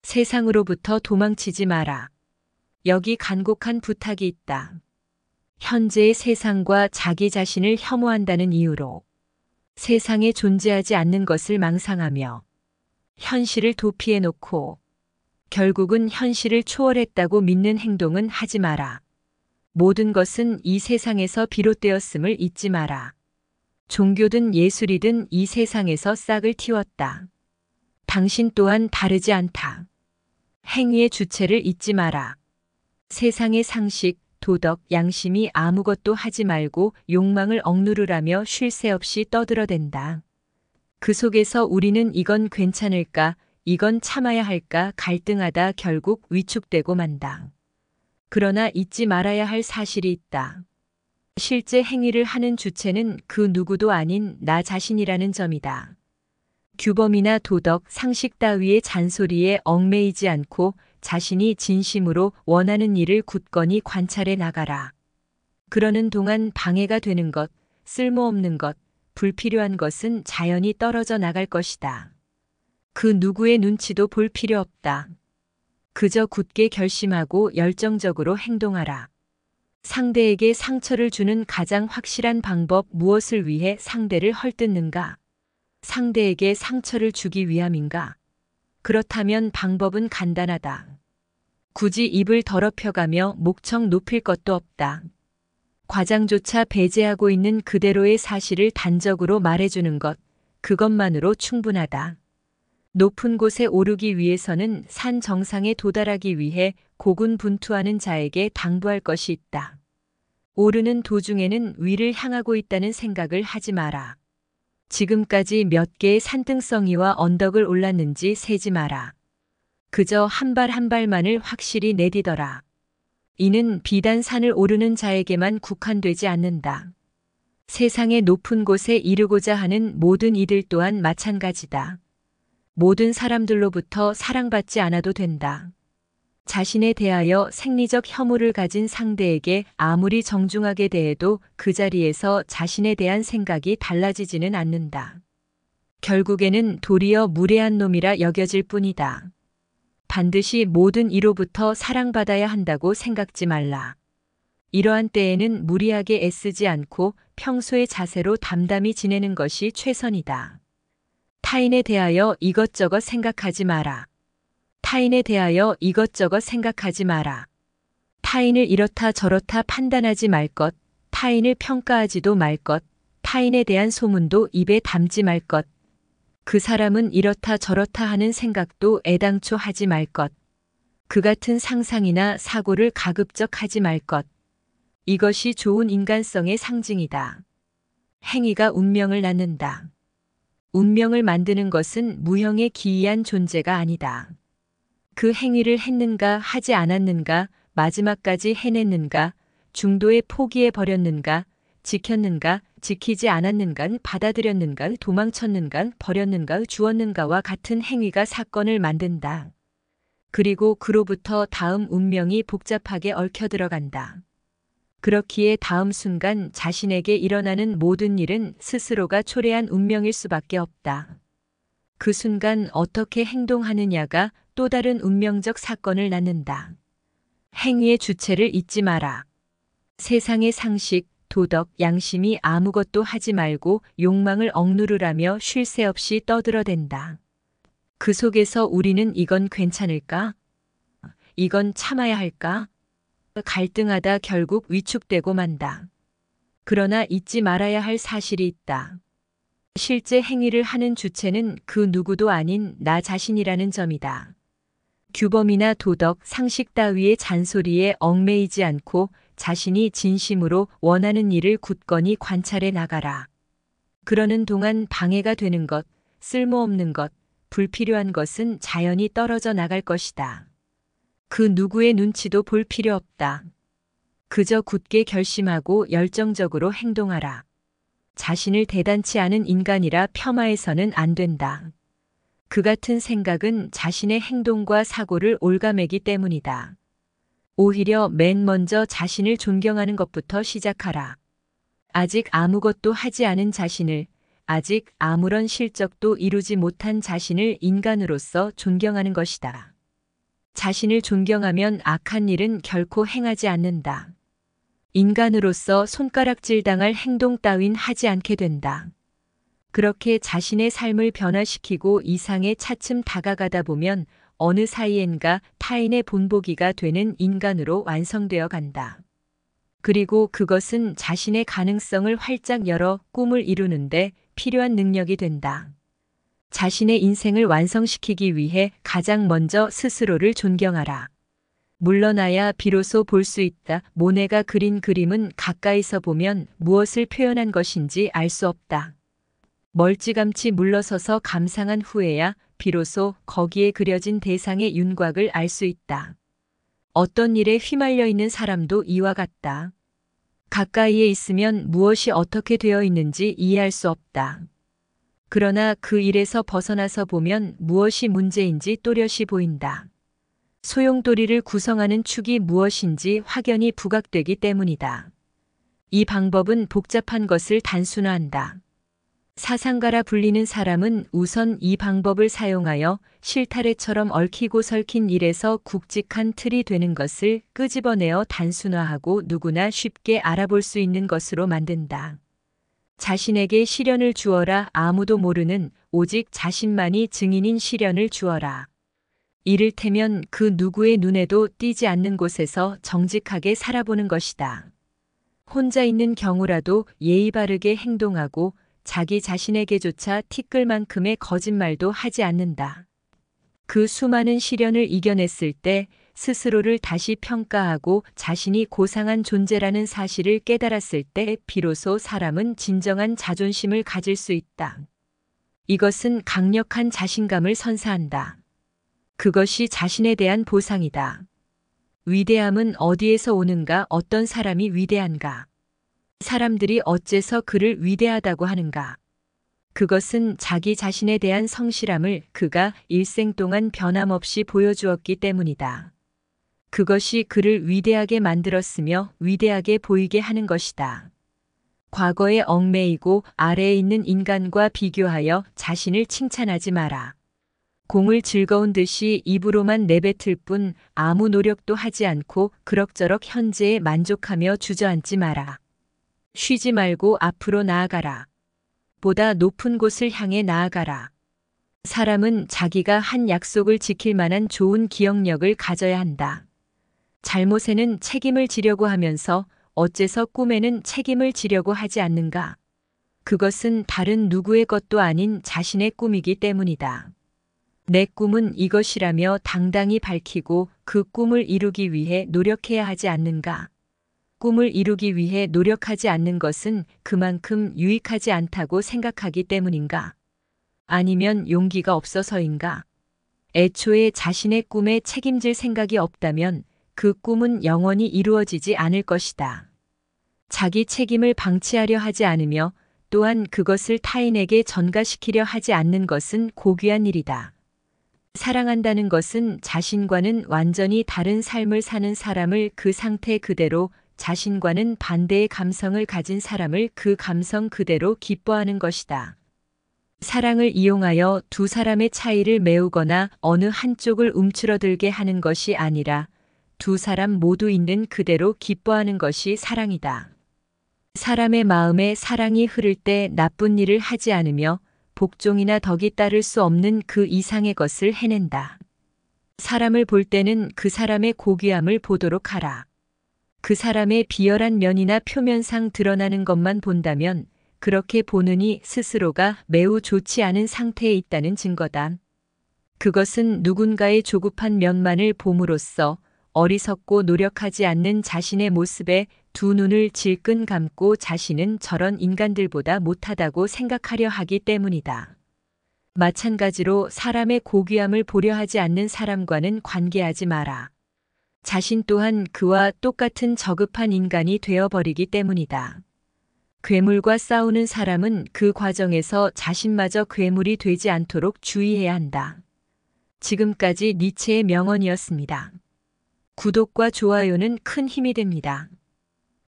세상으로부터 도망치지 마라. 여기 간곡한 부탁이 있다. 현재의 세상과 자기 자신을 혐오한다는 이유로 세상에 존재하지 않는 것을 망상하며 현실을 도피해 놓고 결국은 현실을 초월했다고 믿는 행동은 하지 마라. 모든 것은 이 세상에서 비롯되었음을 잊지 마라. 종교든 예술이든 이 세상에서 싹을 틔웠다. 당신 또한 다르지 않다. 행위의 주체를 잊지 마라. 세상의 상식, 도덕, 양심이 아무것도 하지 말고 욕망을 억누르라며 쉴 새 없이 떠들어댄다. 그 속에서 우리는 이건 괜찮을까, 이건 참아야 할까 갈등하다 결국 위축되고 만다. 그러나 잊지 말아야 할 사실이 있다. 실제 행위를 하는 주체는 그 누구도 아닌 나 자신이라는 점이다. 규범이나 도덕, 상식 따위의 잔소리에 얽매이지 않고 자신이 진심으로 원하는 일을 굳건히 관찰해 나가라. 그러는 동안 방해가 되는 것, 쓸모없는 것, 불필요한 것은 자연히 떨어져 나갈 것이다. 그 누구의 눈치도 볼 필요 없다. 그저 굳게 결심하고 열정적으로 행동하라. 상대에게 상처를 주는 가장 확실한 방법, 무엇을 위해 상대를 헐뜯는가? 상대에게 상처를 주기 위함인가? 그렇다면 방법은 간단하다. 굳이 입을 더럽혀가며 목청 높일 것도 없다. 과장조차 배제하고 있는 그대로의 사실을 단적으로 말해주는 것, 그것만으로 충분하다. 높은 곳에 오르기 위해서는 산 정상에 도달하기 위해 고군분투하는 자에게 당부할 것이 있다. 오르는 도중에는 위를 향하고 있다는 생각을 하지 마라. 지금까지 몇 개의 산등성이와 언덕을 올랐는지 세지 마라. 그저 한 발 한 발만을 확실히 내디뎌라. 이는 비단 산을 오르는 자에게만 국한되지 않는다. 세상의 높은 곳에 이르고자 하는 모든 이들 또한 마찬가지다. 모든 사람들로부터 사랑받지 않아도 된다. 자신에 대하여 생리적 혐오를 가진 상대에게 아무리 정중하게 대해도 그 자리에서 자신에 대한 생각이 달라지지는 않는다. 결국에는 도리어 무례한 놈이라 여겨질 뿐이다. 반드시 모든 이로부터 사랑받아야 한다고 생각지 말라. 이러한 때에는 무리하게 애쓰지 않고 평소의 자세로 담담히 지내는 것이 최선이다. 타인에 대하여 이것저것 생각하지 마라. 타인에 대하여 이것저것 생각하지 마라. 타인을 이렇다 저렇다 판단하지 말 것, 타인을 평가하지도 말 것, 타인에 대한 소문도 입에 담지 말 것, 그 사람은 이렇다 저렇다 하는 생각도 애당초 하지 말 것, 그 같은 상상이나 사고를 가급적 하지 말 것. 이것이 좋은 인간성의 상징이다. 행위가 운명을 낳는다. 운명을 만드는 것은 무형의 기이한 존재가 아니다. 그 행위를 했는가 하지 않았는가, 마지막까지 해냈는가, 중도에 포기해 버렸는가, 지켰는가, 지키지 않았는가, 받아들였는가, 도망쳤는가, 버렸는가, 주었는가와 같은 행위가 사건을 만든다. 그리고 그로부터 다음 운명이 복잡하게 얽혀 들어간다. 그렇기에 다음 순간 자신에게 일어나는 모든 일은 스스로가 초래한 운명일 수밖에 없다. 그 순간 어떻게 행동하느냐가 또 다른 운명적 사건을 낳는다. 행위의 주체를 잊지 마라. 세상의 상식, 도덕, 양심이 아무것도 하지 말고 욕망을 억누르라며 쉴 새 없이 떠들어댄다. 그 속에서 우리는 이건 괜찮을까? 이건 참아야 할까? 갈등하다 결국 위축되고 만다. 그러나 잊지 말아야 할 사실이 있다. 실제 행위를 하는 주체는 그 누구도 아닌 나 자신이라는 점이다. 규범이나 도덕, 상식 따위의 잔소리에 얽매이지 않고 자신이 진심으로 원하는 일을 굳건히 관찰해 나가라. 그러는 동안 방해가 되는 것, 쓸모없는 것, 불필요한 것은 자연히 떨어져 나갈 것이다. 그 누구의 눈치도 볼 필요 없다. 그저 굳게 결심하고 열정적으로 행동하라. 자신을 대단치 않은 인간이라 폄하해서는 안 된다. 그 같은 생각은 자신의 행동과 사고를 올가매기 때문이다. 오히려 맨 먼저 자신을 존경하는 것부터 시작하라. 아직 아무것도 하지 않은 자신을, 아직 아무런 실적도 이루지 못한 자신을 인간으로서 존경하는 것이다. 자신을 존경하면 악한 일은 결코 행하지 않는다. 인간으로서 손가락질 당할 행동 따윈 하지 않게 된다. 그렇게 자신의 삶을 변화시키고 이상에 차츰 다가가다 보면 어느 사이엔가 타인의 본보기가 되는 인간으로 완성되어 간다. 그리고 그것은 자신의 가능성을 활짝 열어 꿈을 이루는데 필요한 능력이 된다. 자신의 인생을 완성시키기 위해 가장 먼저 스스로를 존경하라. 물러나야 비로소 볼 수 있다. 모네가 그린 그림은 가까이서 보면 무엇을 표현한 것인지 알 수 없다. 멀찌감치 물러서서 감상한 후에야 비로소 거기에 그려진 대상의 윤곽을 알 수 있다. 어떤 일에 휘말려 있는 사람도 이와 같다. 가까이에 있으면 무엇이 어떻게 되어 있는지 이해할 수 없다. 그러나 그 일에서 벗어나서 보면 무엇이 문제인지 또렷이 보인다. 소용돌이를 구성하는 축이 무엇인지 확연히 부각되기 때문이다. 이 방법은 복잡한 것을 단순화한다. 사상가라 불리는 사람은 우선 이 방법을 사용하여 실타래처럼 얽히고 설킨 일에서 굵직한 틀이 되는 것을 끄집어내어 단순화하고 누구나 쉽게 알아볼 수 있는 것으로 만든다. 자신에게 시련을 주어라. 아무도 모르는 오직 자신만이 증인인 시련을 주어라. 이를테면 그 누구의 눈에도 띄지 않는 곳에서 정직하게 살아보는 것이다. 혼자 있는 경우라도 예의 바르게 행동하고 자기 자신에게조차 티끌 만큼의 거짓말도 하지 않는다. 그 수많은 시련을 이겨냈을 때 스스로를 다시 평가하고 자신이 고상한 존재라는 사실을 깨달았을 때 비로소 사람은 진정한 자존심을 가질 수 있다. 이것은 강력한 자신감을 선사한다. 그것이 자신에 대한 보상이다. 위대함은 어디에서 오는가? 어떤 사람이 위대한가? 사람들이 어째서 그를 위대하다고 하는가? 그것은 자기 자신에 대한 성실함을 그가 일생 동안 변함없이 보여주었기 때문이다. 그것이 그를 위대하게 만들었으며 위대하게 보이게 하는 것이다. 과거에 얽매이고 아래에 있는 인간과 비교하여 자신을 칭찬하지 마라. 공을 즐거운 듯이 입으로만 내뱉을 뿐 아무 노력도 하지 않고 그럭저럭 현재에 만족하며 주저앉지 마라. 쉬지 말고 앞으로 나아가라. 보다 높은 곳을 향해 나아가라. 사람은 자기가 한 약속을 지킬 만한 좋은 기억력을 가져야 한다. 잘못에는 책임을 지려고 하면서 어째서 꿈에는 책임을 지려고 하지 않는가? 그것은 다른 누구의 것도 아닌 자신의 꿈이기 때문이다. 내 꿈은 이것이라며 당당히 밝히고 그 꿈을 이루기 위해 노력해야 하지 않는가? 꿈을 이루기 위해 노력하지 않는 것은 그만큼 유익하지 않다고 생각하기 때문인가? 아니면 용기가 없어서인가? 애초에 자신의 꿈에 책임질 생각이 없다면 그 꿈은 영원히 이루어지지 않을 것이다. 자기 책임을 방치하려 하지 않으며 또한 그것을 타인에게 전가시키려 하지 않는 것은 고귀한 일이다. 사랑한다는 것은 자신과는 완전히 다른 삶을 사는 사람을 그 상태 그대로, 자신과는 반대의 감성을 가진 사람을 그 감성 그대로 기뻐하는 것이다. 사랑을 이용하여 두 사람의 차이를 메우거나 어느 한쪽을 움츠러들게 하는 것이 아니라 두 사람 모두 있는 그대로 기뻐하는 것이 사랑이다. 사람의 마음에 사랑이 흐를 때 나쁜 일을 하지 않으며 복종이나 덕이 따를 수 없는 그 이상의 것을 해낸다. 사람을 볼 때는 그 사람의 고귀함을 보도록 하라. 그 사람의 비열한 면이나 표면상 드러나는 것만 본다면 그렇게 보느니 스스로가 매우 좋지 않은 상태에 있다는 증거다. 그것은 누군가의 조급한 면만을 봄으로써 어리석고 노력하지 않는 자신의 모습에 두 눈을 질끈 감고 자신은 저런 인간들보다 못하다고 생각하려 하기 때문이다. 마찬가지로 사람의 고귀함을 보려 하지 않는 사람과는 관계하지 마라. 자신 또한 그와 똑같은 저급한 인간이 되어버리기 때문이다. 괴물과 싸우는 사람은 그 과정에서 자신마저 괴물이 되지 않도록 주의해야 한다. 지금까지 니체의 명언이었습니다. 구독과 좋아요는 큰 힘이 됩니다.